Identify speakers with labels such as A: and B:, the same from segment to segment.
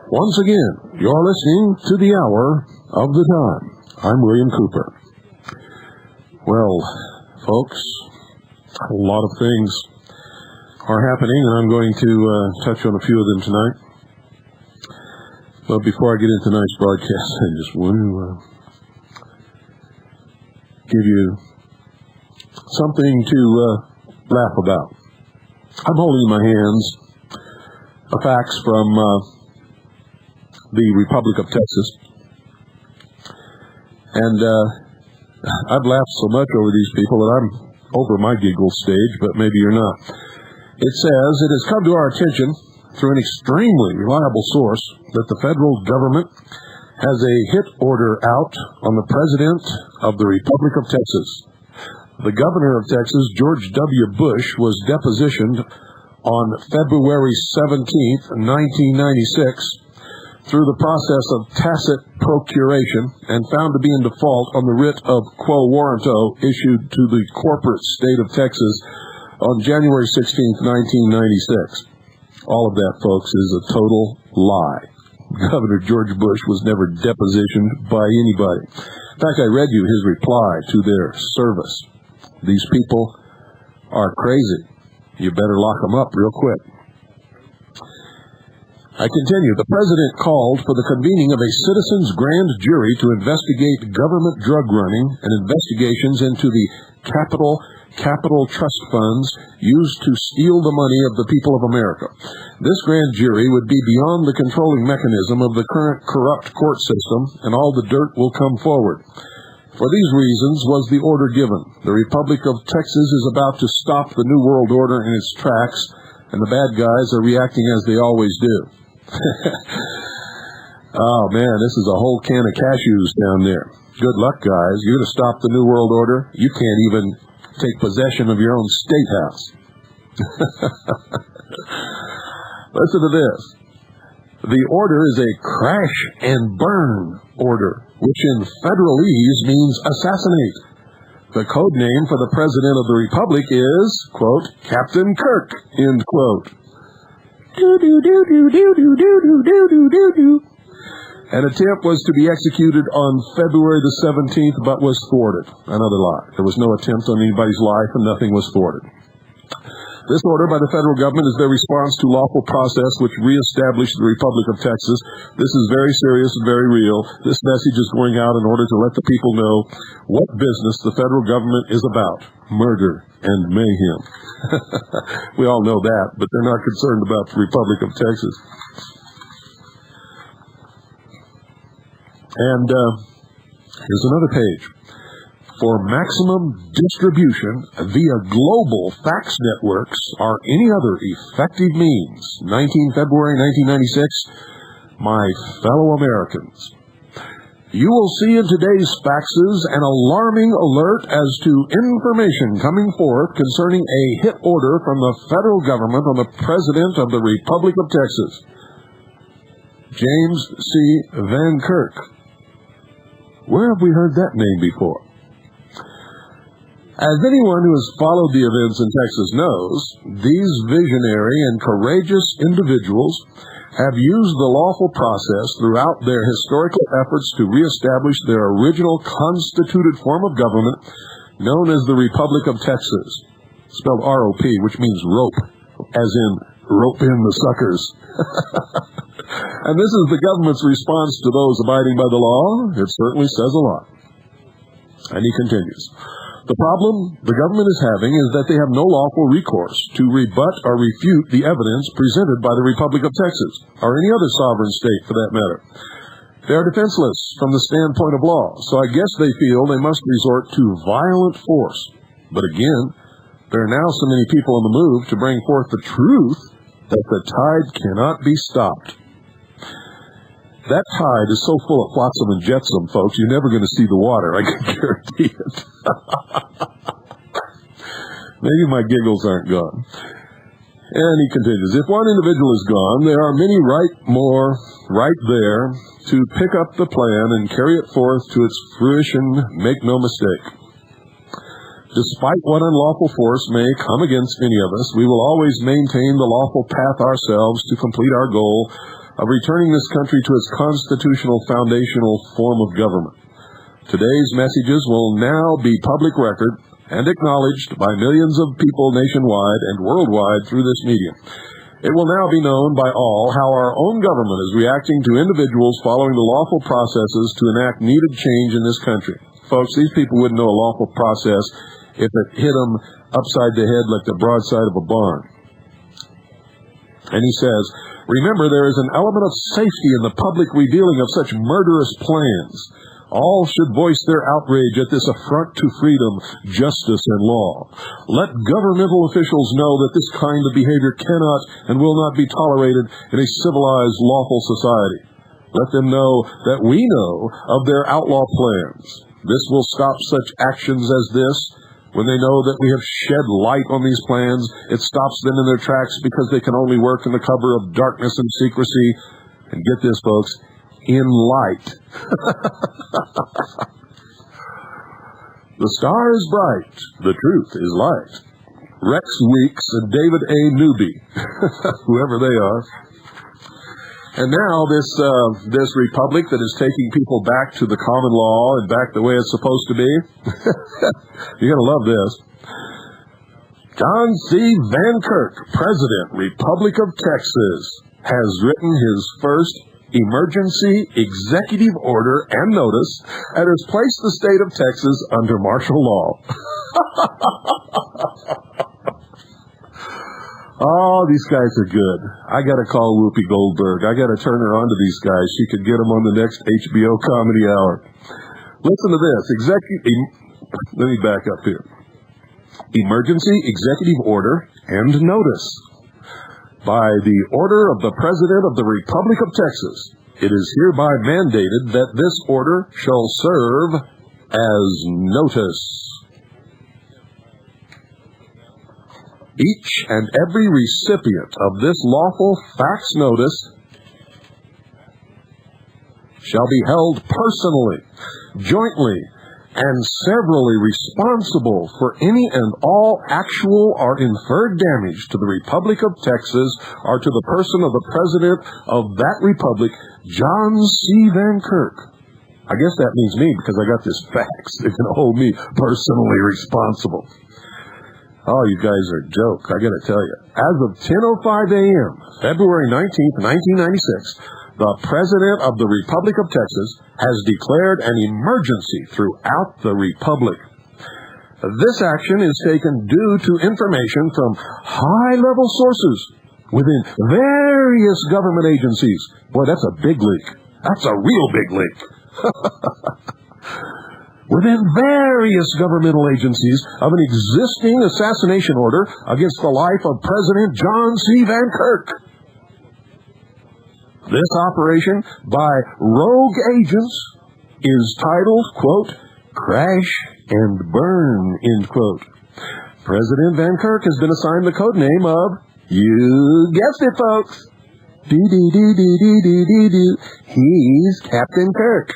A: Once again, you're listening to the Hour of the Time. I'm William Cooper. Well, folks, a lot of things are happening, and I'm going to touch on a few of them tonight. But before I get into tonight's broadcast, I just want to give you something to laugh about. I'm holding in my hands a fax from the Republic of Texas. And I've laughed so much over these people that I'm over my giggle stage, but maybe you're not. It says, it has come to our attention through an extremely reliable source that the federal government has a hit order out on the President of the Republic of Texas. The Governor of Texas, George W. Bush, was depositioned on February 17th, 1996, through the process of tacit procuration and found to be in default on the writ of quo warranto issued to the corporate state of Texas on January 16th, 1996. All of that, folks, is a total lie. Governor George Bush was never depositioned by anybody. In fact, I read you his reply to their service. These people are crazy. You better lock them up real quick. I continue. The president called for the convening of a citizens' grand jury to investigate government drug running and investigations into the capital trust funds used to steal the money of the people of America. This grand jury would be beyond the controlling mechanism of the current corrupt court system, and all the dirt will come forward. For these reasons was the order given. The Republic of Texas is about to stop the New World Order in its tracks, and the bad guys are reacting as they always do. Oh, man, this is a whole can of cashews down there. Good luck, guys. You're going to stop the New World Order? You can't even take possession of your own state house. Listen to this. The order is a crash and burn order, which in federalese means assassinate. The code name for the President of the Republic is, quote, Captain Kirk, end quote. An attempt was to be executed on February the 17th, but was thwarted. Another lie. There was no attempt on anybody's life, and nothing was thwarted. This order by the federal government is their response to lawful process which reestablished the Republic of Texas. This is very serious and very real. This message is going out in order to let the people know what business the federal government is about. Murder and mayhem. We all know that, but they're not concerned about the Republic of Texas. And here's another page. For maximum distribution via global fax networks or any other effective means. 19 February 1996, my fellow Americans. You will see in today's faxes an alarming alert as to information coming forth concerning a hit order from the federal government on the President of the Republic of Texas, James C. Van Kirk. Where have we heard that name before? As anyone who has followed the events in Texas knows, these visionary and courageous individuals have used the lawful process throughout their historical efforts to reestablish their original constituted form of government known as the Republic of Texas, spelled R-O-P, which means rope, as in rope in the suckers. And this is the government's response to those abiding by the law. It certainly says a lot. And he continues. The problem the government is having is that they have no lawful recourse to rebut or refute the evidence presented by the Republic of Texas, or any other sovereign state for that matter. They are defenseless from the standpoint of law, so I guess they feel they must resort to violent force. But again, there are now so many people on the move to bring forth the truth that the tide cannot be stopped. That tide is so full of flotsam and jetsam, folks, you're never going to see the water, I can guarantee it. Maybe my giggles aren't gone. And he continues, if one individual is gone, there are many more right there to pick up the plan and carry it forth to its fruition, make no mistake. Despite what unlawful force may come against any of us, we will always maintain the lawful path ourselves to complete our goal of returning this country to its constitutional foundational form of government. Today's messages will now be public record and acknowledged by millions of people nationwide and worldwide through this medium. It will now be known by all how our own government is reacting to individuals following the lawful processes to enact needed change in this country. Folks, these people wouldn't know a lawful process if it hit them upside the head like the broadside of a barn. And he says, remember, there is an element of safety in the public revealing of such murderous plans. All should voice their outrage at this affront to freedom, justice, and law. Let governmental officials know that this kind of behavior cannot and will not be tolerated in a civilized, lawful society. Let them know that we know of their outlaw plans. This will stop such actions as this. When they know that we have shed light on these plans, it stops them in their tracks because they can only work in the cover of darkness and secrecy. And get this, folks, in light. The star is bright, the truth is light. Rex Weeks and David A. Newby, whoever they are. And now this republic that is taking people back to the common law and back the way it's supposed to be. You're going to love this. John C. Van Kirk, President, Republic of Texas, has written his first emergency executive order and notice and has placed the state of Texas under martial law. Oh, these guys are good. I got to call Whoopi Goldberg. I got to turn her on to these guys. She could get them on the next HBO comedy hour. Listen to this. Let me back up here. Emergency executive order and notice. By the order of the President of the Republic of Texas, it is hereby mandated that this order shall serve as notice. Each and every recipient of this lawful fax notice shall be held personally, jointly, and severally responsible for any and all actual or inferred damage to the Republic of Texas or to the person of the President of that Republic, John C. Van Kirk. I guess that means me because I got this fax. They're going to hold me personally responsible. Oh, you guys are a joke, I got to tell you. As of 10:05 a.m., February 19th, 1996, the President of the Republic of Texas has declared an emergency throughout the Republic. This action is taken due to information from high-level sources within various government agencies. Boy, that's a big leak. That's a real big leak. Within various governmental agencies of an existing assassination order against the life of President John C. Van Kirk. This operation by rogue agents is titled, quote, Crash and Burn, end quote. President Van Kirk has been assigned the code name of, you guessed it, folks, do-do-do-do-do-do-do-do, he's Captain Kirk.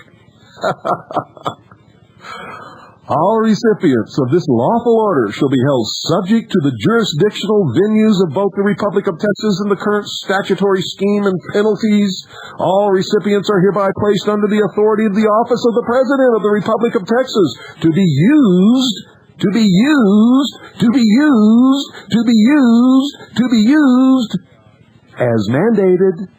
A: All recipients of this lawful order shall be held subject to the jurisdictional venues of both the Republic of Texas and the current statutory scheme and penalties. All recipients are hereby placed under the authority of the office of the President of the Republic of Texas to be used as mandated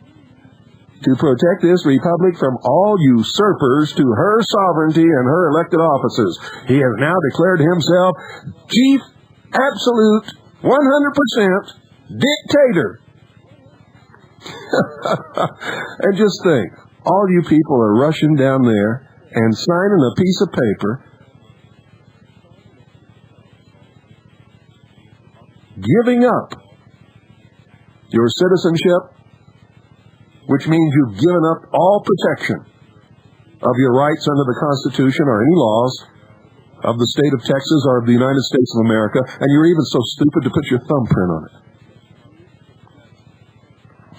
A: to protect this republic from all usurpers to her sovereignty and her elected officers. He has now declared himself chief, absolute, 100% dictator. And just think, all you people are rushing down there and signing a piece of paper giving up your citizenship, which means you've given up all protection of your rights under the Constitution or any laws of the state of Texas or of the United States of America, and you're even so stupid to put your thumbprint on it.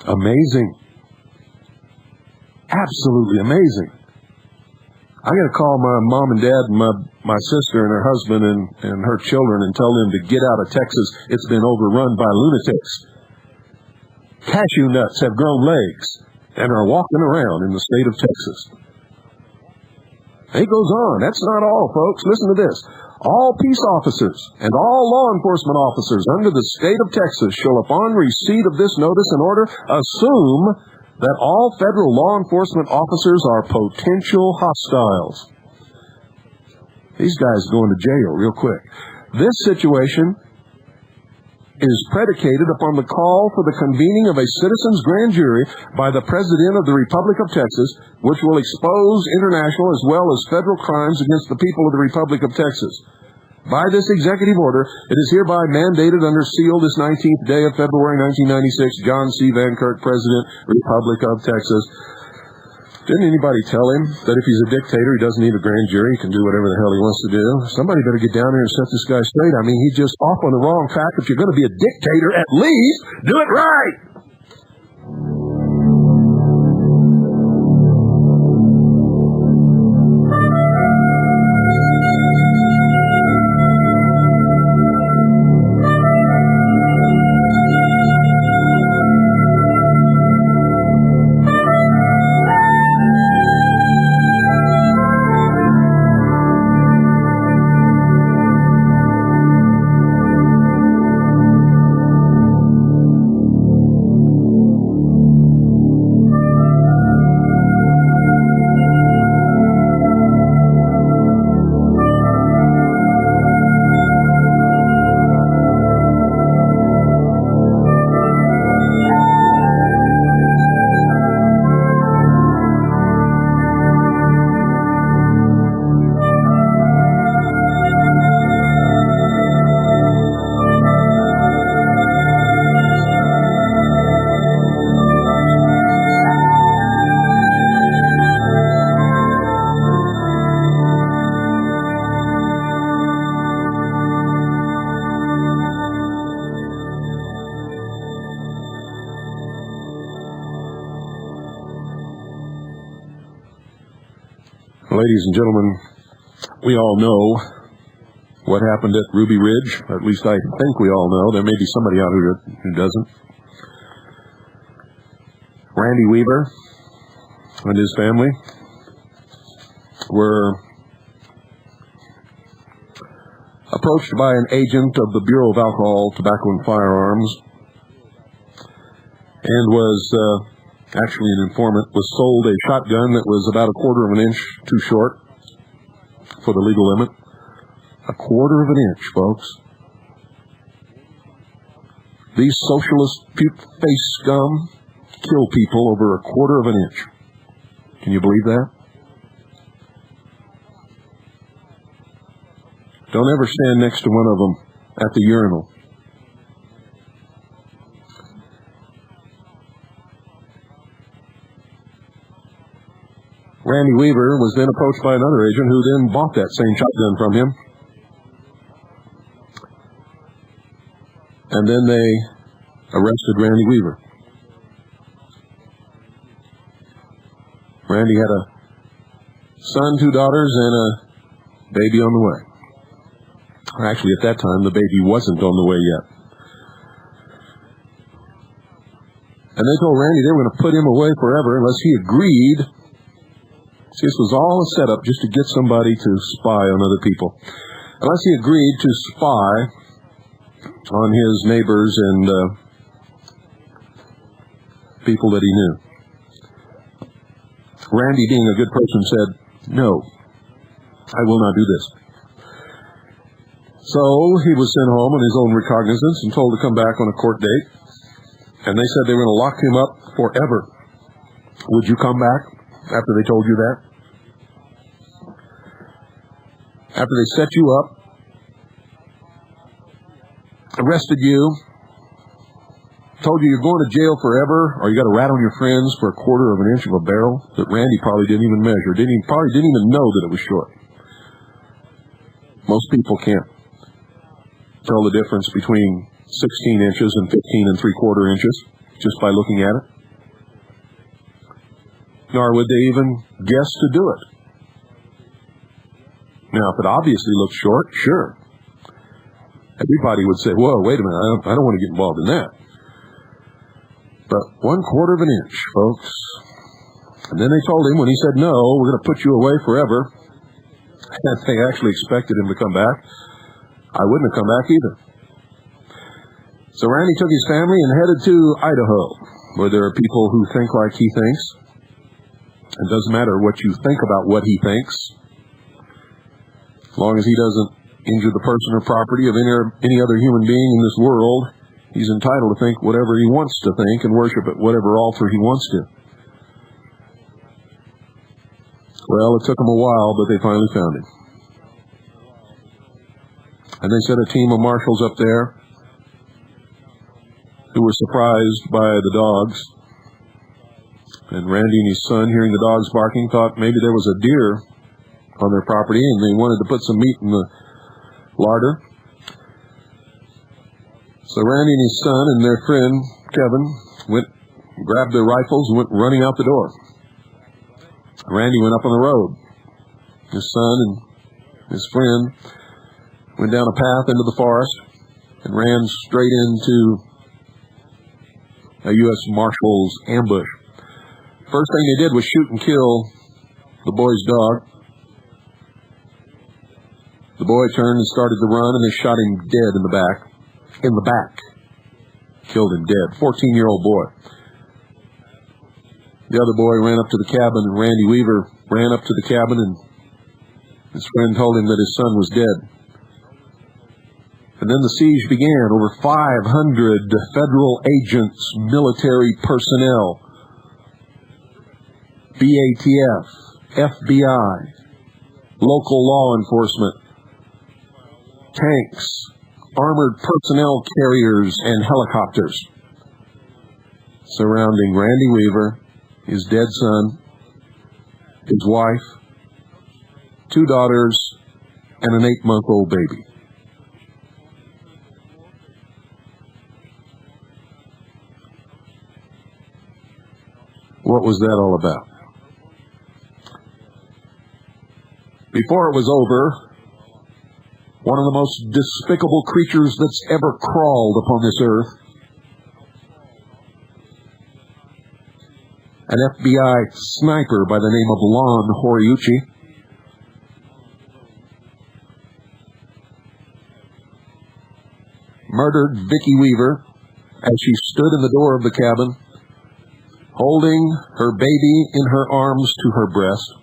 A: Amazing. Absolutely amazing. I got to call my mom and dad and my sister and her husband and her children and tell them to get out of Texas. It's been overrun by lunatics. Cashew nuts have grown legs and are walking around in the state of Texas. It goes on. That's not all, folks. Listen to this. All peace officers and all law enforcement officers under the state of Texas shall, upon receipt of this notice and order, assume that all federal law enforcement officers are potential hostiles. These guys are going to jail real quick. This situation is predicated upon the call for the convening of a citizens' grand jury by the President of the Republic of Texas, which will expose international as well as federal crimes against the people of the Republic of Texas. By this executive order, it is hereby mandated under seal this 19th day of February 1996, John C. Van Kirk, President, Republic of Texas. Didn't anybody tell him that if he's a dictator, he doesn't need a grand jury, he can do whatever the hell he wants to do? Somebody better get down here and set this guy straight. I mean, he's just off on the wrong track. If you're going to be a dictator, at least do it right. Ladies and gentlemen, we all know what happened at Ruby Ridge. At least I think we all know. There may be somebody out who doesn't. Randy Weaver and his family were approached by an agent of the Bureau of Alcohol, Tobacco, and Firearms, and was actually an informant, was sold a shotgun that was about 1/4 of an inch too short for the legal limit. 1/4 of an inch, folks. These socialist puke-faced scum kill people over 1/4 of an inch. Can you believe that? Don't ever stand next to one of them at the urinal. Randy Weaver was then approached by another agent who then bought that same shotgun from him. And then they arrested Randy Weaver. Randy had a son, 2 daughters, and a baby on the way. Actually, at that time, the baby wasn't on the way yet. And they told Randy they were going to put him away forever unless he agreed. See, this was all a setup just to get somebody to spy on other people. Unless he agreed to spy on his neighbors and people that he knew. Randy, being a good person, said, "No, I will not do this." So he was sent home on his own recognizance and told to come back on a court date. And they said they were going to lock him up forever. Would you come back after they told you that? After they set you up, arrested you, told you you're going to jail forever, or you got a rat on your friends for 1/4 of an inch of a barrel that Randy probably didn't even measure, probably didn't even know that it was short. Most people can't tell the difference between 16 inches and 15 3/4 inches just by looking at it. Nor would they even guess to do it. Now, if it obviously looks short, sure. Everybody would say, "Whoa, wait a minute, I don't want to get involved in that." But 1/4 of an inch, folks. And then they told him, when he said no, "We're going to put you away forever," and they actually expected him to come back, I wouldn't have come back either. So Randy took his family and headed to Idaho, where there are people who think like he thinks. It doesn't matter what you think about what he thinks, as long as he doesn't injure the person or property of any other human being in this world. He's entitled to think whatever he wants to think and worship at whatever altar he wants to. Well, it took them a while, but they finally found him. And they sent a team of marshals up there who were surprised by the dogs. And Randy and his son, hearing the dogs barking, thought maybe there was a deer on their property and they wanted to put some meat in the larder. So Randy and his son and their friend, Kevin, grabbed their rifles and went running out the door. Randy went up on the road. His son and his friend went down a path into the forest and ran straight into a U.S. Marshal's ambush. First thing they did was shoot and kill the boy's dog. The boy turned and started to run, and they shot him dead in the back. In the back. Killed him dead. 14-year-old boy. The other boy ran up to the cabin, and Randy Weaver ran up to the cabin, and his friend told him that his son was dead. And then the siege began. Over 500 federal agents, military personnel, BATF, FBI, local law enforcement, tanks, armored personnel carriers, and helicopters surrounding Randy Weaver, his dead son, his wife, 2 daughters, and an 8-month-old baby. What was that all about? Before it was over, one of the most despicable creatures that's ever crawled upon this earth, an FBI sniper by the name of Lon Horiuchi, murdered Vicki Weaver as she stood in the door of the cabin, holding her baby in her arms to her breast,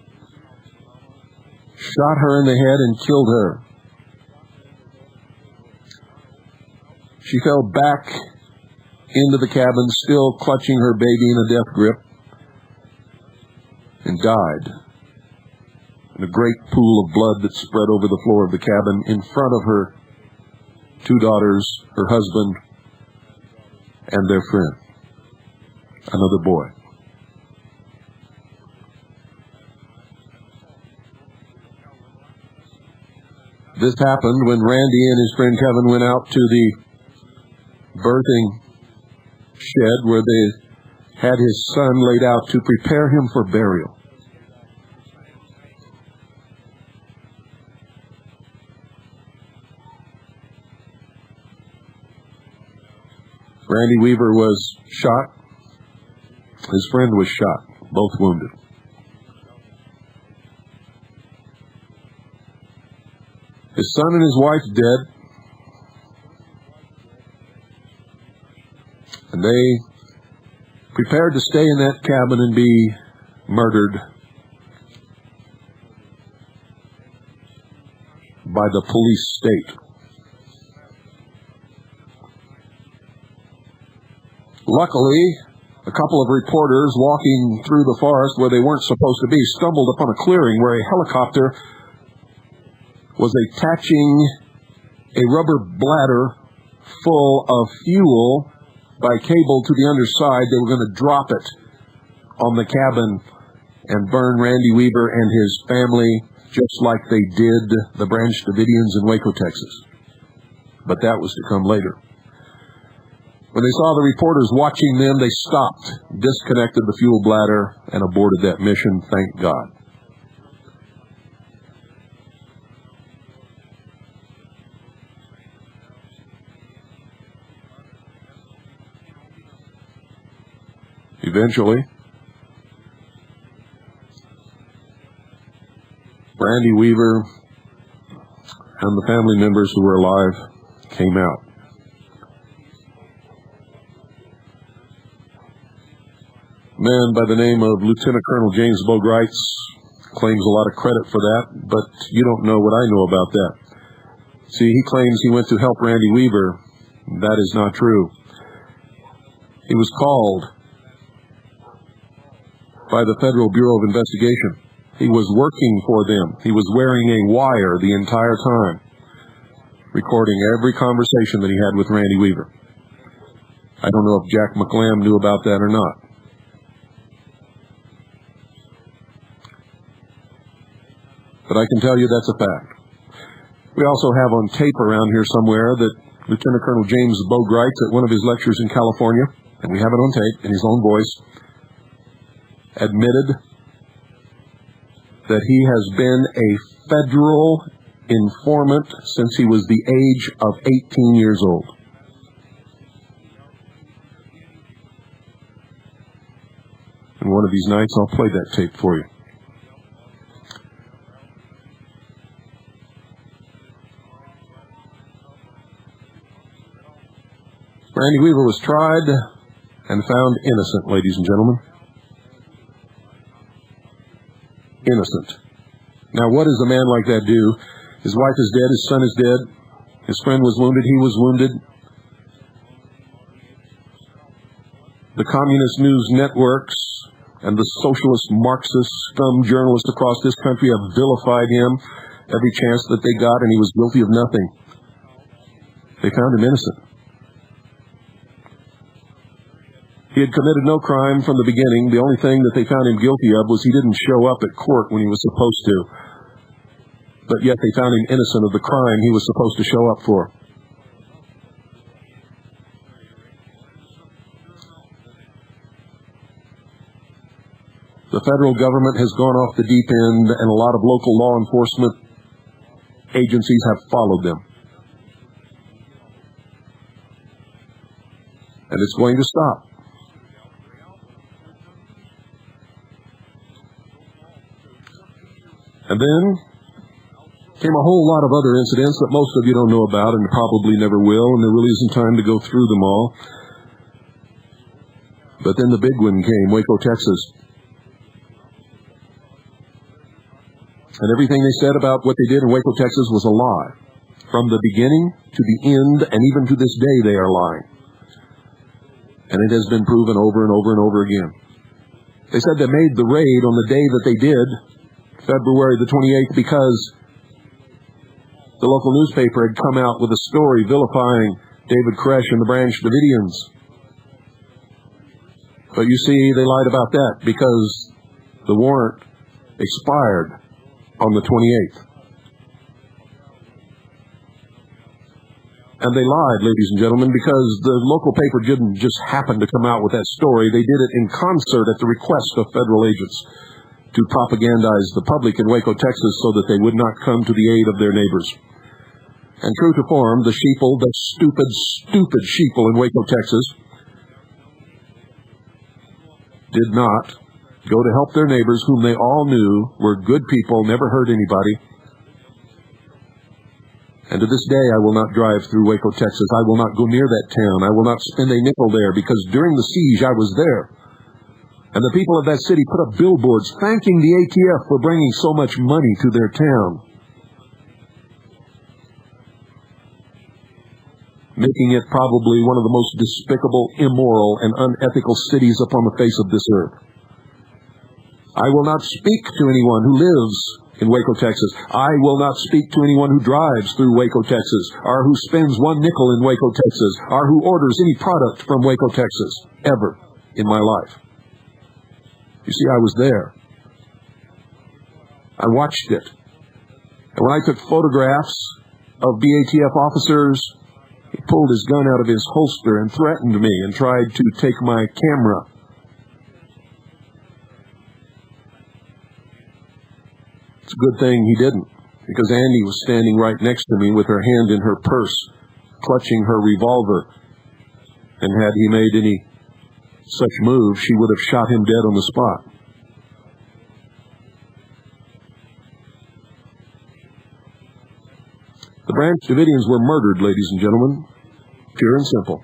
A: shot her in the head and killed her. She fell back into the cabin, still clutching her baby in a death grip, and died in a great pool of blood that spread over the floor of the cabin in front of her 2 daughters, her husband, and their friend, another boy. This happened when Randy and his friend Kevin went out to the birthing shed where they had his son laid out to prepare him for burial. Randy Weaver was shot. His friend was shot, both wounded. His son and his wife dead. And they prepared to stay in that cabin and be murdered by the police state. Luckily, a couple of reporters walking through the forest where they weren't supposed to be stumbled upon a clearing where a helicopter was attaching a rubber bladder full of fuel by cable to the underside. They were going to drop it on the cabin and burn Randy Weaver and his family just like they did the Branch Davidians in Waco, Texas. But that was to come later. When they saw the reporters watching them, they stopped, disconnected the fuel bladder, and aborted that mission, thank God. Eventually, Randy Weaver and the family members who were alive came out. A man by the name of Lieutenant Colonel James Bogreitz claims a lot of credit for that, but you don't know what I know about that. See, he claims he went to help Randy Weaver. That is not true. He was called by the Federal Bureau of Investigation. He was working for them. He was wearing a wire the entire time, recording every conversation that he had with Randy Weaver. I don't know if Jack McLam knew about that or not. But I can tell you that's a fact. We also have on tape around here somewhere that Lieutenant Colonel James Bogreitz at one of his lectures in California, and we have it on tape in his own voice, admitted that he has been a federal informant since he was the age of 18 years old. And one of these nights I'll play that tape for you. Randy Weaver was tried and found innocent, ladies and gentlemen. Innocent. Now, what does a man like that do? His wife is dead, his son is dead, his friend was wounded, he was wounded. The communist news networks and the socialist Marxist scum journalists across this country have vilified him every chance that they got, and he was guilty of nothing. They found him innocent. He had committed no crime from the beginning. The only thing that they found him guilty of was he didn't show up at court when he was supposed to. But yet they found him innocent of the crime he was supposed to show up for. The federal government has gone off the deep end, and a lot of local law enforcement agencies have followed them. And it's going to stop. And then came a whole lot of other incidents that most of you don't know about and probably never will, and there really isn't time to go through them all. But then the big one came, Waco, Texas. And everything they said about what they did in Waco, Texas was a lie. From the beginning to the end, and even to this day, they are lying. And it has been proven over and over and over again. They said they made the raid on the day that they did, February the 28th, because the local newspaper had come out with a story vilifying David Koresh and the Branch Davidians. But you see, they lied about that because the warrant expired on the 28th. And they lied, ladies and gentlemen, because the local paper didn't just happen to come out with that story. They did it in concert at the request of federal agents to propagandize the public in Waco, Texas, so that they would not come to the aid of their neighbors. And true to form, the sheeple, the stupid sheeple in Waco, Texas, did not go to help their neighbors, whom they all knew were good people, never hurt anybody. And to this day, I will not drive through Waco, Texas. I will not go near that town. I will not spend a nickel there, because during the siege, I was there. And the people of that city put up billboards thanking the ATF for bringing so much money to their town. making it probably one of the most despicable, immoral, and unethical cities upon the face of this earth. I will not speak to anyone who lives in Waco, Texas. I will not speak to anyone who drives through Waco, Texas, or who spends one nickel in Waco, Texas, or who orders any product from Waco, Texas, ever in my life. You see, I was there. I watched it. And when I took photographs of BATF officers, he pulled his gun out of his holster and threatened me and tried to take my camera. It's a good thing he didn't, because Andy was standing right next to me with her hand in her purse, clutching her revolver. And had he made any such move, she would have shot him dead on the spot. The Branch Davidians were murdered, ladies and gentlemen, pure and simple.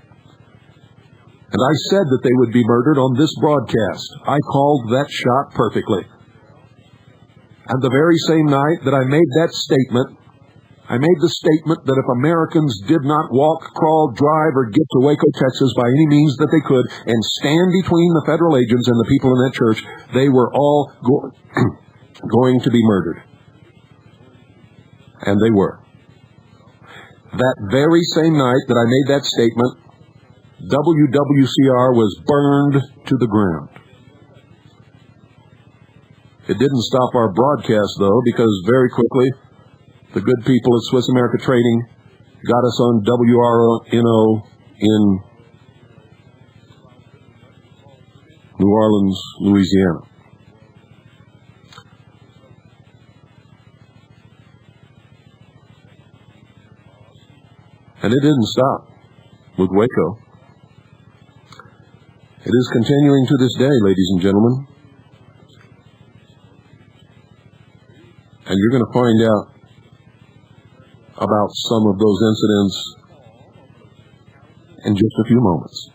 A: And I said that they would be murdered on this broadcast. I called that shot perfectly. And the very same night that I made that statement, I made the statement that if Americans did not walk, crawl, drive, or get to Waco, Texas by any means that they could and stand between the federal agents and the people in that church, they were all going to be murdered. And they were. That very same night that I made that statement, WWCR was burned to the ground. It didn't stop our broadcast, though, because very quickly the good people at Swiss America Trading got us on WRNO in New Orleans, Louisiana. And it didn't stop with Waco. It is continuing to this day, ladies and gentlemen. And you're going to find out about some of those incidents in just a few moments.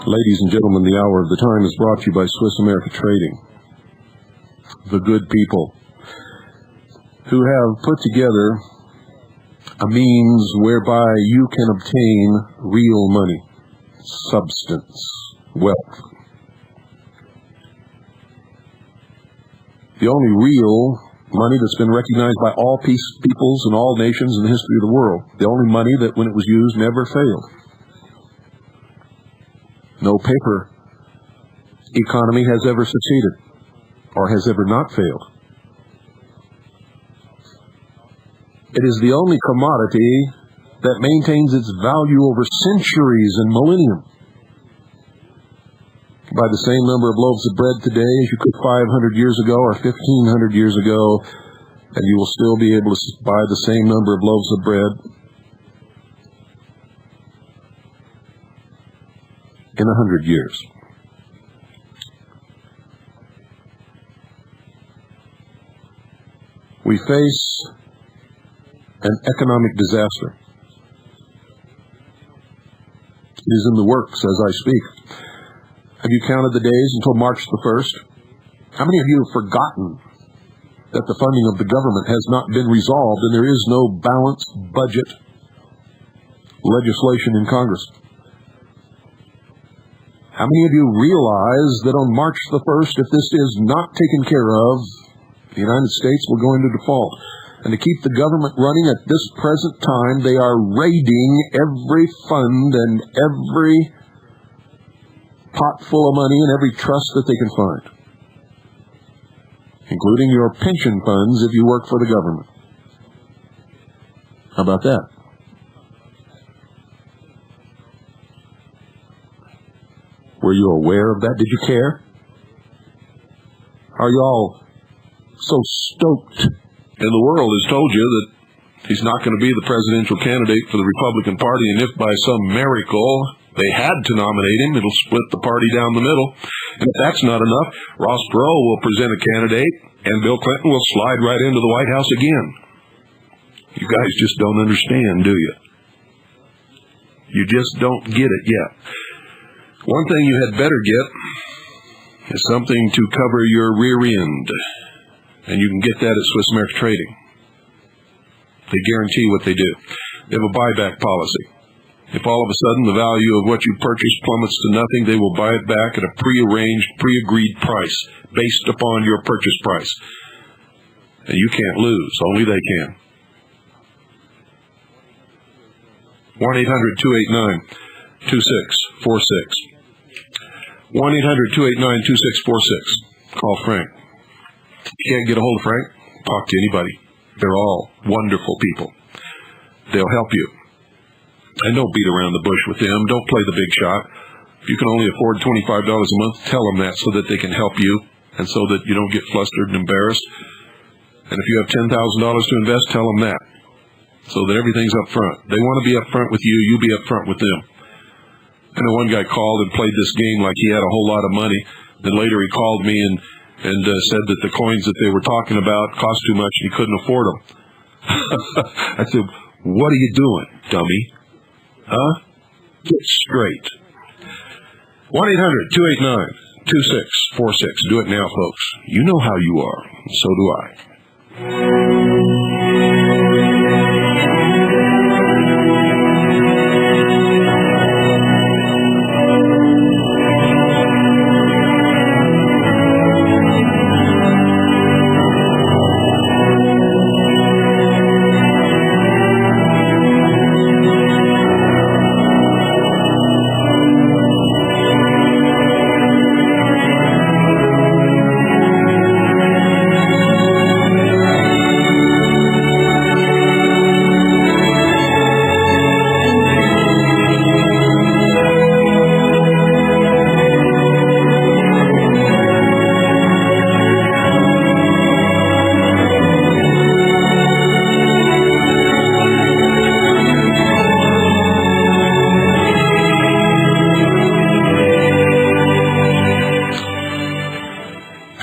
A: Ladies and gentlemen, the hour of the time is brought to you by Swiss America Trading. The good people who have put together a means whereby you can obtain real money, substance, wealth. The only real money that's been recognized by all peoples and all nations in the history of the world. The only money that, when it was used, never failed. No paper economy has ever succeeded or has ever not failed. It is the only commodity that maintains its value over centuries and millennium. By the same number of loaves of bread today as you could 500 years ago or 1,500 years ago, and you will still be able to buy the same number of loaves of bread in 100 years. We face an economic disaster. It is in the works as I speak. Have you counted the days until March the 1st? How many of you have forgotten that the funding of the government has not been resolved and there is no balanced budget legislation in Congress? How many of you realize that on March the 1st, if this is not taken care of, the United States will go into default? And to keep the government running at this present time, they are raiding every fund and every pot full of money and every trust that they can find, including your pension funds if you work for the government. How about that? Were you aware of that? Did you care? Are you all so stoked? And the world has told you that he's not going to be the presidential candidate for the Republican Party, and if by some miracle they had to nominate him, it'll split the party down the middle. And if that's not enough, Ross Perot will present a candidate, and Bill Clinton will slide right into the White House again. You guys just don't understand, do you? You just don't get it yet. One thing you had better get is something to cover your rear end. And you can get that at Swiss America Trading. They guarantee what they do. They have a buyback policy. If all of a sudden the value of what you purchased plummets to nothing, they will buy it back at a prearranged, pre-agreed price based upon your purchase price. And you can't lose. Only they can. 1-800-289-2646. 1-800-289-2646. Call Frank. You can't get a hold of Frank? Talk to anybody. They're all wonderful people. They'll help you. And don't beat around the bush with them. Don't play the big shot. If you can only afford $25 a month, tell them that so that they can help you and so that you don't get flustered and embarrassed. And if you have $10,000 to invest, tell them that so that everything's up front. They want to be up front with you. You be up front with them. I know one guy called and played this game like he had a whole lot of money. Then later he called me and said that the coins that they were talking about cost too much and he couldn't afford them. I said, what are you doing, dummy? Huh? Get straight. 1-800-289-2646. Do it now, folks. You know how you are. So do I.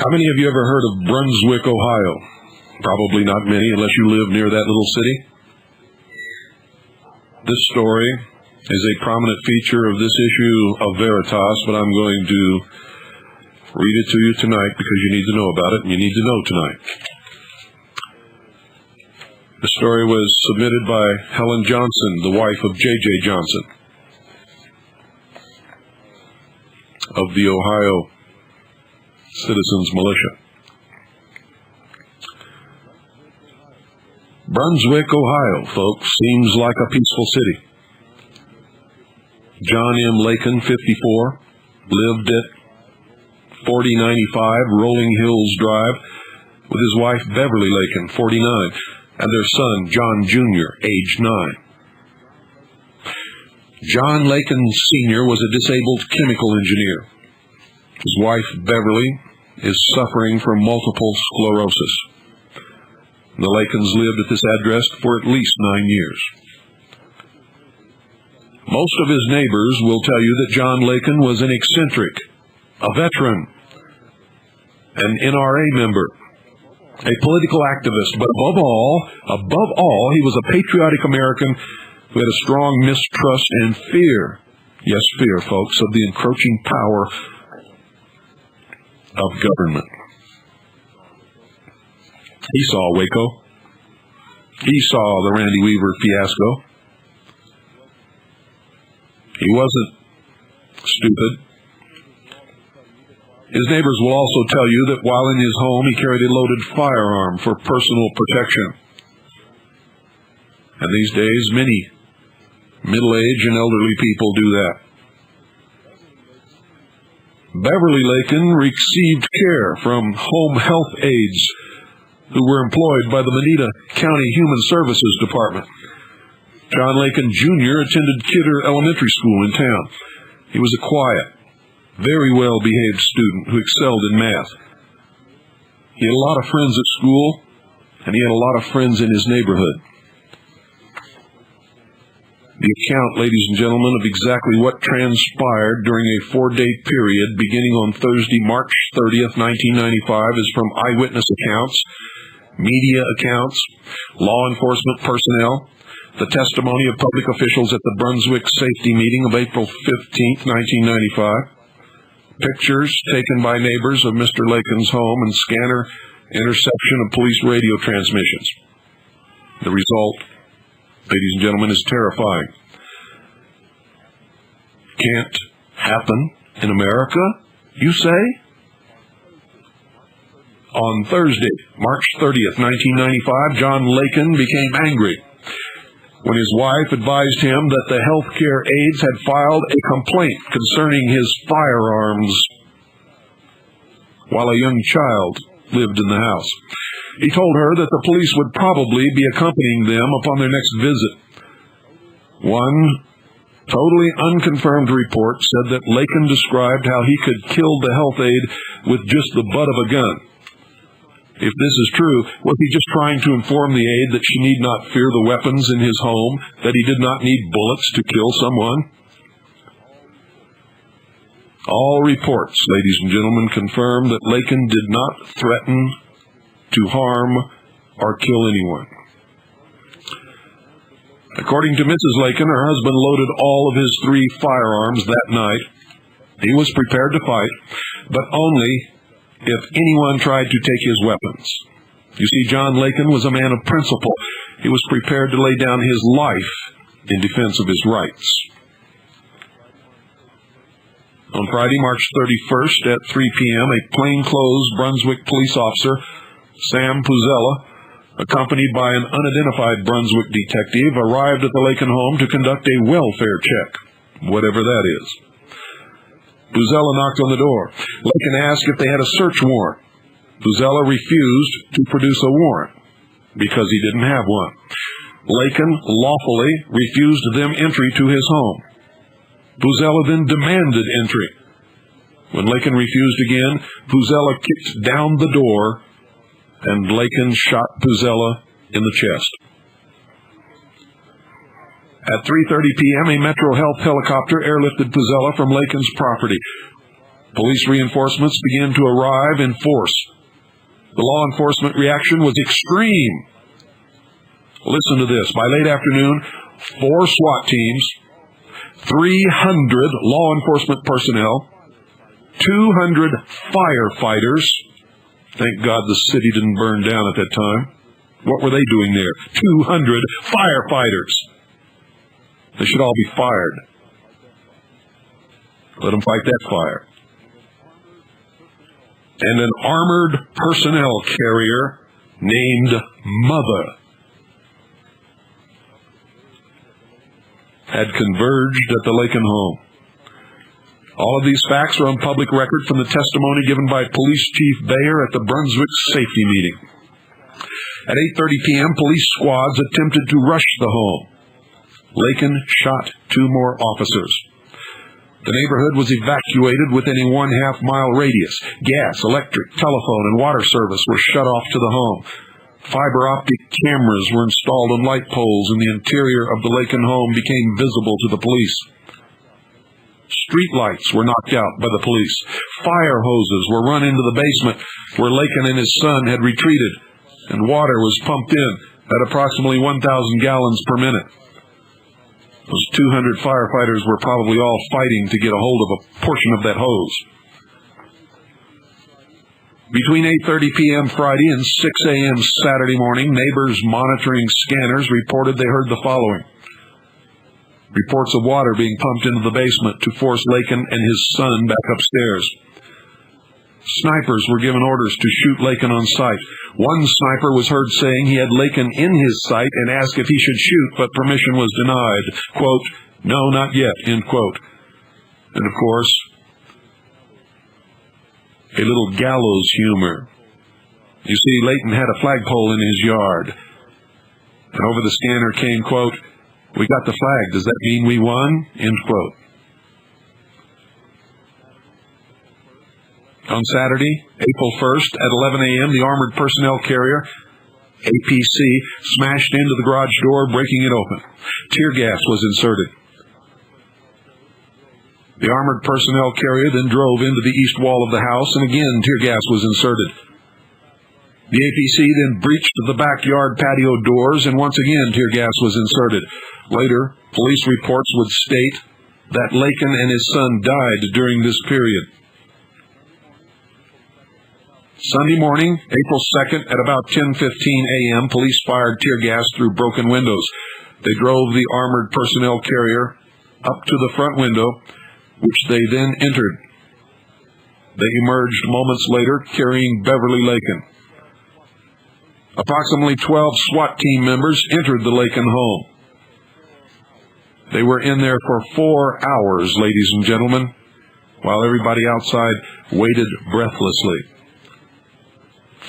A: How many of you ever heard of Brunswick, Ohio? Probably not many unless you live near that little city. This story is a prominent feature of this issue of Veritas, but I'm going to read it to you tonight because you need to know about it and you need to know tonight. The story was submitted by Helen Johnson, the wife of J.J. Johnson of the Ohio Citizens Militia. Brunswick, Ohio, folks, seems like a peaceful city. John M. Lakin, 54, lived at 4095 Rolling Hills Drive with his wife Beverly Lakin, 49, and their son John Jr., age 9. John Lakin Sr. was a disabled chemical engineer. His wife Beverly is suffering from multiple sclerosis. The Lakens lived at this address for at least 9 years. Most of his neighbors will tell you that John Laken was an eccentric, a veteran, an NRA member, a political activist, but above all, he was a patriotic American who had a strong mistrust and fear, yes, fear, folks, of the encroaching power of government. He saw Waco. He saw the Randy Weaver fiasco. He wasn't stupid. His neighbors will also tell you that while in his home, he carried a loaded firearm for personal protection. And these days, many middle-aged and elderly people do that. Beverly Laken received care from home health aides who were employed by the Moneta County Human Services Department. John Laken Jr. attended Kidder Elementary School in town. He was a quiet, very well-behaved student who excelled in math. He had a lot of friends at school, and he had a lot of friends in his neighborhood. The account, ladies and gentlemen, of exactly what transpired during a 4-day period beginning on Thursday, March 30th, 1995, is from eyewitness accounts, media accounts, law enforcement personnel, the testimony of public officials at the Brunswick safety meeting of April 15th, 1995, pictures taken by neighbors of Mr. Laken's home, and scanner interception of police radio transmissions. The result, ladies and gentlemen, is terrifying. Can't happen in America, you say? On Thursday, March 30th, 1995, John Laken became angry when his wife advised him that the health care aides had filed a complaint concerning his firearms while a young child lived in the house. He told her that the police would probably be accompanying them upon their next visit. One totally unconfirmed report said that Laken described how he could kill the health aide with just the butt of a gun. If this is true, was he just trying to inform the aide that she need not fear the weapons in his home, that he did not need bullets to kill someone? All reports, ladies and gentlemen, confirm that Laken did not threaten to harm or kill anyone. According to Mrs. Laken, her husband loaded all of his 3 firearms that night. He was prepared to fight, but only if anyone tried to take his weapons. You see, John Laken was a man of principle. He was prepared to lay down his life in defense of his rights. On Friday, March 31st at 3 p.m., a plainclothes Brunswick police officer, Sam Puzzella, accompanied by an unidentified Brunswick detective, arrived at the Laken home to conduct a welfare check, whatever that is. Puzzella knocked on the door. Laken asked if they had a search warrant. Puzzella refused to produce a warrant because he didn't have one. Laken lawfully refused them entry to his home. Puzzella then demanded entry. When Laken refused again, Puzzella kicked down the door, and Laken shot Puzzella in the chest. At 3:30 p.m., a Metro Health helicopter airlifted Puzzella from Laken's property. Police reinforcements began to arrive in force. The law enforcement reaction was extreme. Listen to this. By late afternoon, 4 SWAT teams, 300 law enforcement personnel, 200 firefighters. Thank God the city didn't burn down at that time. What were they doing there? 200 firefighters. They should all be fired. Let them fight that fire. And an armored personnel carrier named Mother had converged at the Laken home. All of these facts are on public record from the testimony given by Police Chief Bayer at the Brunswick safety meeting. At 8:30 p.m., police squads attempted to rush the home. Laken shot 2 more officers. The neighborhood was evacuated within a 1/2 mile radius. Gas, electric, telephone, and water service were shut off to the home. Fiber optic cameras were installed on light poles, and the interior of the Lakin home became visible to the police. Street lights were knocked out by the police. Fire hoses were run into the basement where Lakin and his son had retreated, and water was pumped in at approximately 1,000 gallons per minute. Those 200 firefighters were probably all fighting to get a hold of a portion of that hose. Between 8:30 p.m. Friday and 6 a.m. Saturday morning, neighbors monitoring scanners reported they heard the following. Reports of water being pumped into the basement to force Lakin and his son back upstairs. Snipers were given orders to shoot Lakin on sight. One sniper was heard saying he had Lakin in his sight and asked if he should shoot, but permission was denied. Quote, "No, not yet," end quote. And of course, a little gallows humor. You see, Layton had a flagpole in his yard. And over the scanner came, quote, "We got the flag. Does that mean we won?" End quote. On Saturday, April 1st, at 11 a.m., the armored personnel carrier, APC, smashed into the garage door, breaking it open. Tear gas was inserted. The armored personnel carrier then drove into the east wall of the house, and again tear gas was inserted. The APC then breached the backyard patio doors, and once again tear gas was inserted. Later, police reports would state that Lakin and his son died during this period. Sunday morning, April 2nd, at about 10:15 a.m., police fired tear gas through broken windows. They drove the armored personnel carrier up to the front window, which they then entered. They emerged moments later carrying Beverly Lakin. Approximately 12 SWAT team members entered the Lakin home. They were in there for 4 hours, ladies and gentlemen, while everybody outside waited breathlessly.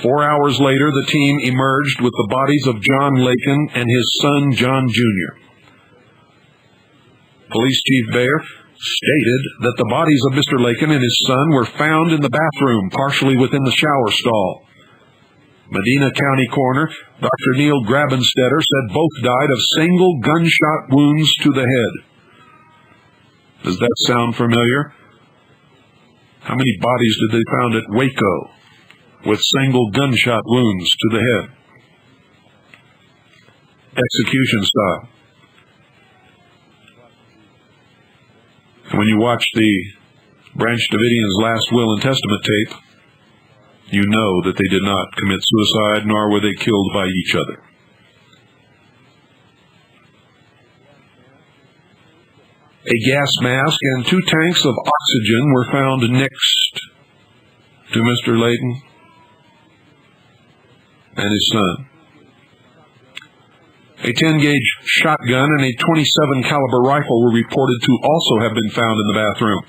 A: 4 hours later, the team emerged with the bodies of John Lakin and his son, John Jr. Police Chief Baer stated that the bodies of Mr. Lakin and his son were found in the bathroom, partially within the shower stall. Medina County Coroner Dr. Neil Grabenstetter said both died of single gunshot wounds to the head. Does that sound familiar? How many bodies did they find at Waco with single gunshot wounds to the head? Execution style. And when you watch the Branch Davidian's last will and testament tape, you know that they did not commit suicide, nor were they killed by each other. A gas mask and 2 tanks of oxygen were found next to Mr. Layton and his son. A 10-gauge shotgun and a .27 caliber rifle were reported to also have been found in the bathroom.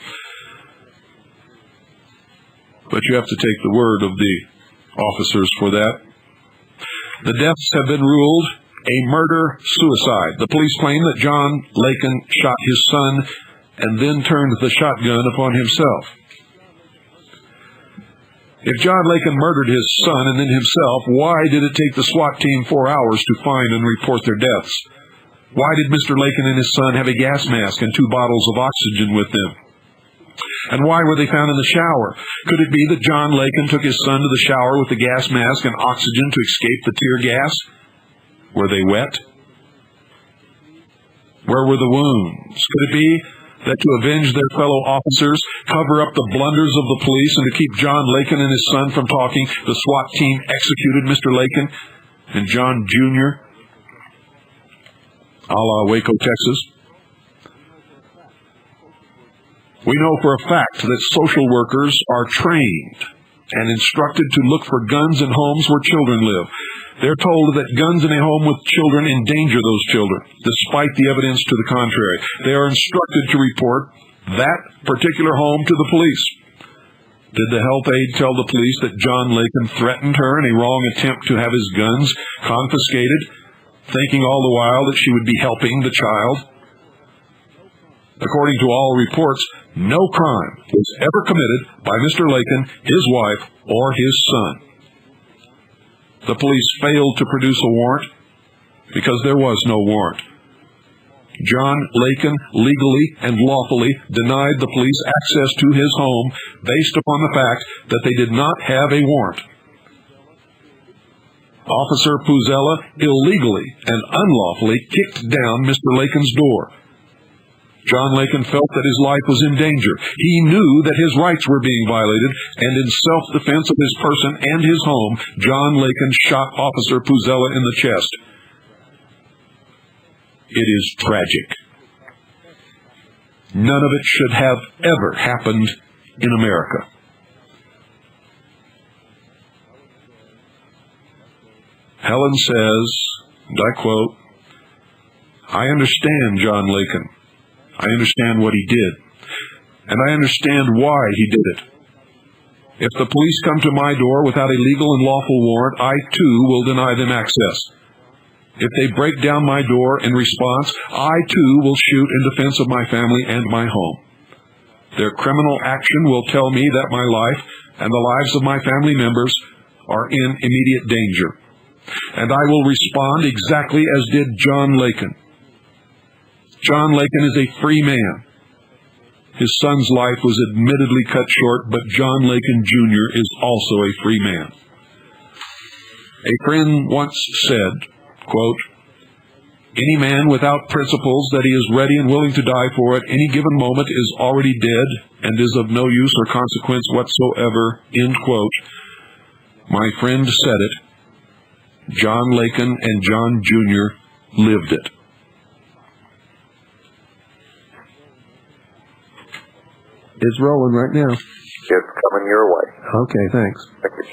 A: But you have to take the word of the officers for that. The deaths have been ruled a murder-suicide. The police claim that John Lakin shot his son and then turned the shotgun upon himself. If John Lakin murdered his son and then himself, why did it take the SWAT team 4 hours to find and report their deaths? Why did Mr. Lakin and his son have a gas mask and 2 bottles of oxygen with them? And why were they found in the shower? Could it be that John Lakin took his son to the shower with the gas mask and oxygen to escape the tear gas? Were they wet? Where were the wounds? Could it be that to avenge their fellow officers, cover up the blunders of the police, and to keep John Lakin and his son from talking, the SWAT team executed Mr. Lakin and John Jr. a la Waco, Texas? We know for a fact that social workers are trained and instructed to look for guns in homes where children live. They're told that guns in a home with children endanger those children, despite the evidence to the contrary. They are instructed to report that particular home to the police. Did the health aide tell the police that John Lakin threatened her in a wrong attempt to have his guns confiscated, thinking all the while that she would be helping the child? According to all reports, no crime was ever committed by Mr. Lakin, his wife, or his son. the police failed to produce a warrant because there was no warrant. John Lakin legally and lawfully denied the police access to his home based upon the fact that they did not have a warrant. Officer Puzzella illegally and unlawfully kicked down Mr. Lakin's door. John Lakin felt that his life was in danger. He knew that his rights were being violated, and in self-defense of his person and his home, John Lakin shot Officer Puzzella in the chest. It is tragic. None of it should have ever happened in America. Helen says, and I quote, "I understand John Lakin. I understand what he did, and I understand why he did it. If the police come to my door without a legal and lawful warrant, I too will deny them access. If they break down my door in response, I too will shoot in defense of my family and my home. Their criminal action will tell me that my life and the lives of my family members are in immediate danger. And I will respond exactly as did John Lakin. John Lakin is a free man. His son's life was admittedly cut short, but John Lakin Jr. is also a free man. A friend once said, quote, "Any man without principles that he is ready and willing to die for at any given moment is already dead and is of no use or consequence whatsoever," end quote. My friend said it. John Lakin and John Jr. lived it. It's rolling right now.
B: It's coming your way.
A: Okay, thanks.
B: Thank you.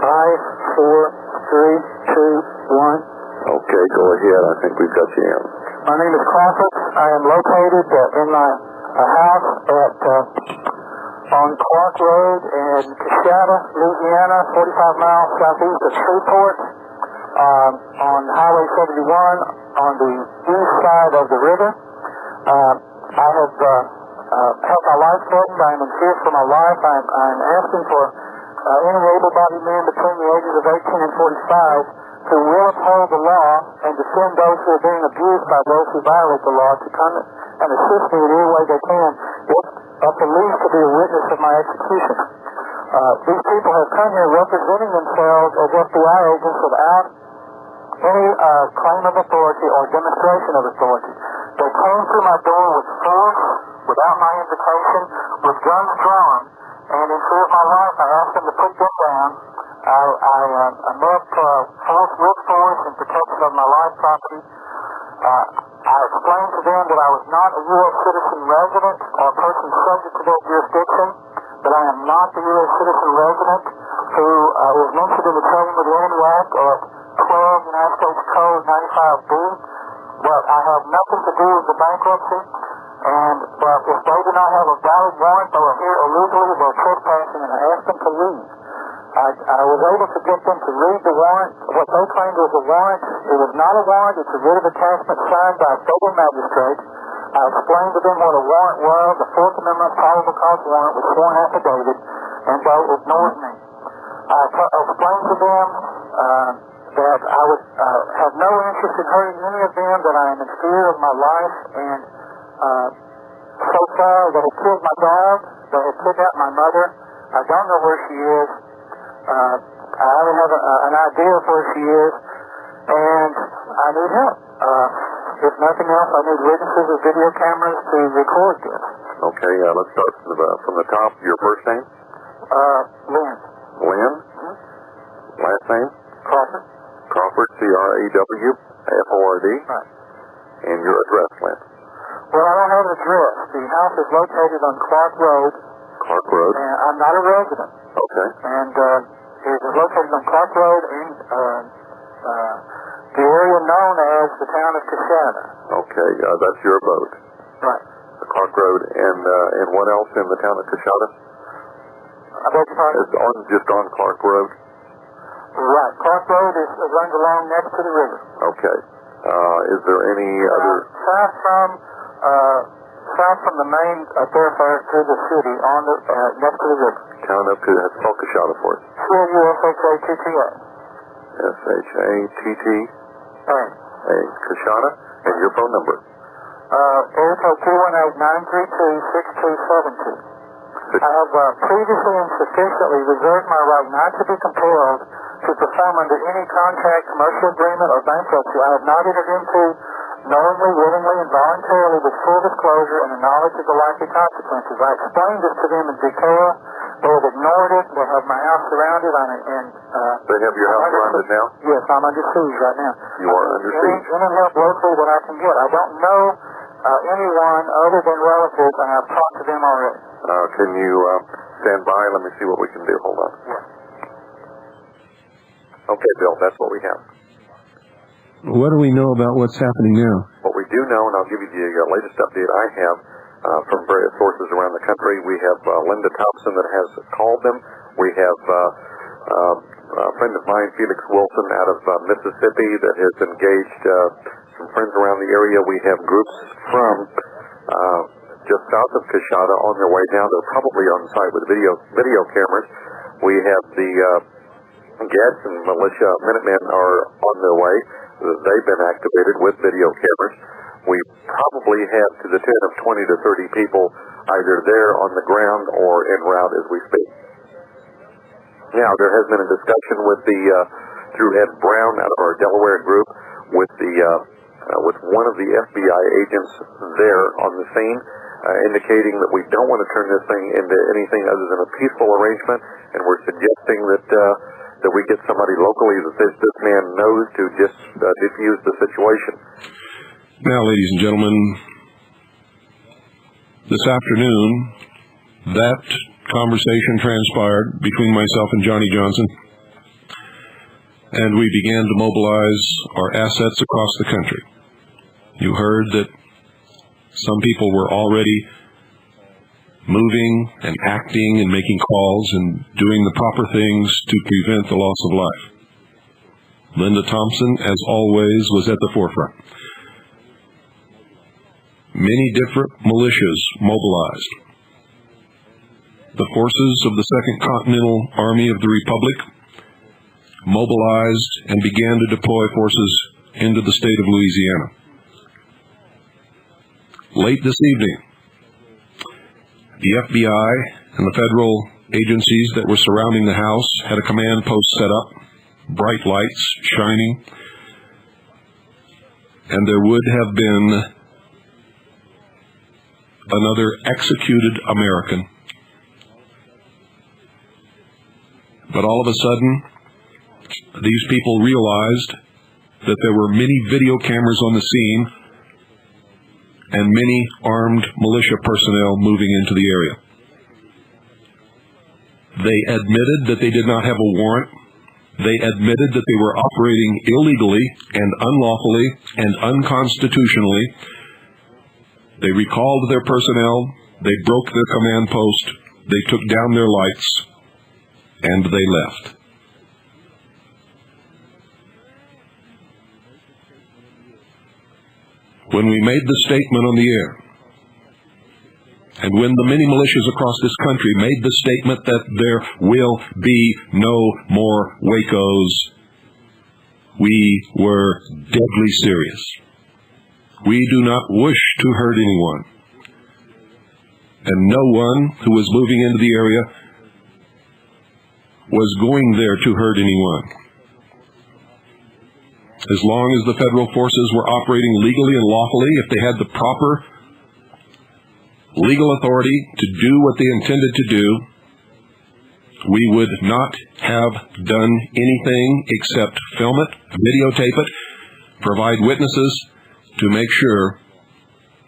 C: 5, 4, 3, 2, 1.
B: Okay, go ahead. I think we've got you in.
C: My name is Crawford. I am located in my house on Clark Road in Coushatta, Louisiana, 45 miles southeast of Shreveport, on Highway 71 on the east side of the river. I have had my life threatened. I am in fear for my life. I am asking for any able-bodied men between the ages of 18 and 45 who will uphold the law and defend those who are being abused by those who violate the law to come and assist me in any way they can, if at the least to be a witness of my execution. These people have come here representing themselves as FBI agents without any claim of authority or demonstration of authority. They came through my door with force, without my invitation, with guns drawn, and in fear of my life, I asked them to put them down. I met force with force in protection of my life property. I explained to them that I was not a U.S. citizen resident or a person subject to their jurisdiction, that I am not the U.S. citizen resident who is mentioned in the Trading with the Enemy Act or 12 United States Code 95B. But I have nothing to do with the bankruptcy, and that if they do not have a valid warrant or are here illegally, they're trespassing, and I asked them to leave. I was able to get them to read the warrant, what they claimed was a warrant. It was not a warrant. It's a writ of attachment signed by a federal magistrate. I explained to them what a warrant was, a Fourth Amendment probable cause warrant with sworn affidavit, and they ignored me. I explained to them that I would have no interest in hurting any of them, that I am in fear of my life, and so far they have killed my dog, they have kidnapped my mother. I don't know where she is. I don't have an idea of where she is, and I need help. If nothing else, I need witnesses or video cameras to record this.
B: Okay, let's start from the top. Your first name?
C: Lynn.
B: Lynn?
C: Mm-hmm.
B: Last name?
C: Crawford.
B: Crawford, C-R-A-W-F-O-R-D.
C: Right.
B: And your address, Lynn?
C: Well, I don't have an address. The house is located on Clark Road.
B: Clark Road?
C: And I'm not a resident.
B: Okay.
C: And it is located on Clark Road in the area known as the town of Coushatta.
B: Okay, that's your abode.
C: Right.
B: The Clark Road, and what else in the town of Coushatta?
C: I beg your pardon?
B: It's just on Clark Road?
C: Right. Clark Road runs along next to the river.
B: Okay. Is there any other...
C: South from south from the main thoroughfare to the city on the next to the river.
B: Count up to that. Spell Coushatta for us.
C: Coushatta.
B: Shatta. Coushatta. And your phone number.
C: Area code 218-932-6272. I have previously and sufficiently reserved my right not to be compelled to perform under any contract, commercial agreement, or bankruptcy I have not entered into knowingly, willingly, and voluntarily with full disclosure and the knowledge of the likely consequences. I explained this to them in detail. They have ignored it. They have my house surrounded.
B: They have your house surrounded now?
C: Yes, I'm under siege right now.
B: You are under siege?
C: Any help locally that I can get. I don't know anyone other than relatives, and I've talked to them already.
B: Can you stand by? Let me see what we can do. Hold on.
C: Yes.
B: Okay, Bill, that's what we have.
A: What do we know about what's happening now?
B: What we do know, and I'll give you the latest update I have from various sources around the country. We have Linda Thompson that has called them. We have a friend of mine, Felix Wilson, out of Mississippi that has engaged some friends around the area. We have groups from just south of Coushatta on their way down. They're probably on site with video cameras. We have the Gadsden militia Minutemen are on their way. They've been activated with video cameras. We probably have to the tune of 20 to 30 people either there on the ground or en route as we speak. Now, there has been a discussion with through Ed Brown out of our Delaware group with one of the FBI agents there on the scene, indicating that we don't want to turn this thing into anything other than a peaceful arrangement, and we're suggesting that we get somebody locally that this man knows to just diffuse the situation.
A: Now, ladies and gentlemen, this afternoon, that conversation transpired between myself and Johnny Johnson, and we began to mobilize our assets across the country. You heard that some people were already moving and acting and making calls and doing the proper things to prevent the loss of life. Linda Thompson, as always, was at the forefront. Many different militias mobilized. The forces of the Second Continental Army of the Republic mobilized and began to deploy forces into the state of Louisiana. Late this evening, the FBI and the federal agencies that were surrounding the house had a command post set up, bright lights shining, and there would have been another executed American. But all of a sudden, these people realized that there were many video cameras on the scene and many armed militia personnel moving into the area. They admitted that they did not have a warrant. They admitted that they were operating illegally and unlawfully and unconstitutionally. They recalled their personnel. They broke their command post. They took down their lights, and they left. When we made the statement on the air, and when the many militias across this country made the statement that there will be no more Wacos, we were deadly serious. We do not wish to hurt anyone, and no one who was moving into the area was going there to hurt anyone. As long as the federal forces were operating legally and lawfully, if they had the proper legal authority to do what they intended to do, we would not have done anything except film it, videotape it, provide witnesses to make sure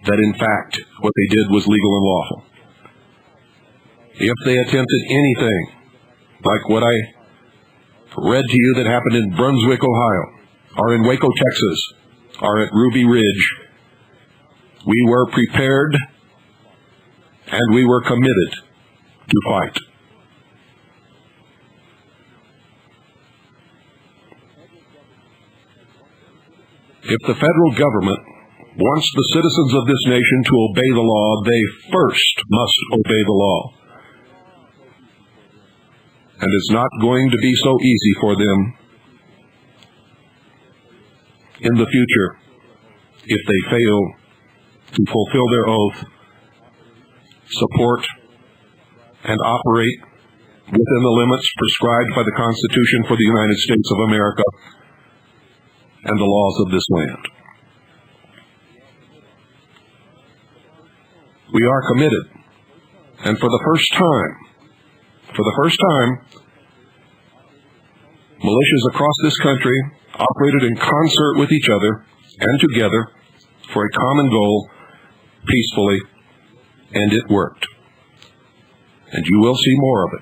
A: that in fact what they did was legal and lawful. If they attempted anything like what I read to you that happened in Brunswick, Ohio, or in Waco, Texas, or at Ruby Ridge, we were prepared and we were committed to fight. If the federal government wants the citizens of this nation to obey the law, they first must obey the law. And it's not going to be so easy for them in the future if they fail to fulfill their oath, support, and operate within the limits prescribed by the Constitution for the United States of America and the laws of this land. We are committed, and for the first time, militias across this country operated in concert with each other and together for a common goal, peacefully, and it worked. And you will see more of it.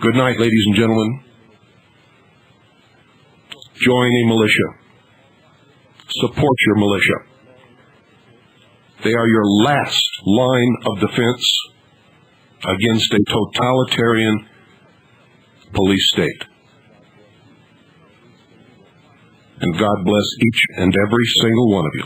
A: Good night, ladies and gentlemen. Join a militia. Support your militia. They are your last line of defense against a totalitarian police state. And God bless each and every single one of you.